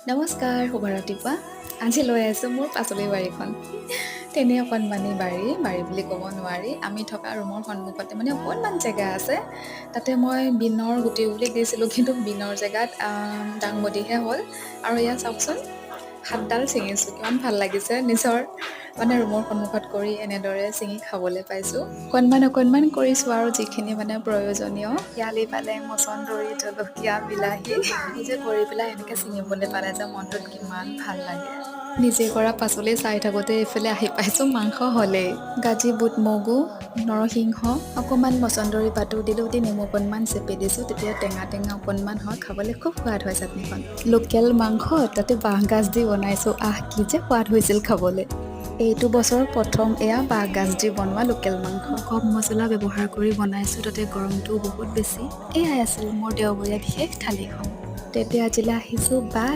নমস্কাৰ, শুভ ৰাতিপুৱা। আজি লৈ আছোঁ মোৰ পাচলি বাৰীখন। তেনে অকণমানি বাৰী বুলি ক'ব নোৱাৰি। আমি থকা ৰুমৰ সন্মুখতে মানে অকণমান জেগা আছে। তাতে মই বিনৰ গুটি বুলি দিছিলোঁ, কিন্তু বিনৰ জেগাত দাংবডিহে হ'ল। আৰু এয়া চাওকচোন, 7ডাল ছিঙিছোঁ। কিমান ভাল লাগিছে নিজৰ মানে ৰুমৰ সন্মুখত কৰি এনেদৰে ছিঙি খাবলৈ পাইছোঁ। অকণমান কৰিছোঁ আৰু যিখিনি মানে প্ৰয়োজনীয়, পিয়ালি পালেং, মচন্দৰী, জলকীয়া, বিলাহী নিজে কৰি পেলাই এনেকৈ ছিঙিবলৈ পালে যে মনটোত কিমান ভাল লাগে। নিজে কৰা পাচলি চাই থাকোঁতে এইফালে আহি পাইছোঁ মাংস হ'লেই। গাজি, বুট, মগু, নৰসিংহ, অকণমান মচন্দৰী পাতো দিলোঁ, দি নেমু অকণমান চেপি দিছোঁ। তেতিয়া টেঙা অকণমান হয়, খাবলৈ খুব সোৱাদ হয় চাটনিখন। লোকেল মাংস তাতে বাঁহগাজ দি বনাইছোঁ। কি যে সোৱাদ হৈছিল খাবলৈ। এইটো বছৰ প্ৰথম এয়া বাঁহগাজ দি বনোৱা লোকেল মাংস। কম মছলা ব্যৱহাৰ কৰি বনাইছোঁ, তাতে গৰমটোও বহুত বেছি। এয়াই আছিল মোৰ দেওবৰীয়া বিশেষ থালিখন। তেতিয়া আজিলৈ আহিছোঁ, বাই।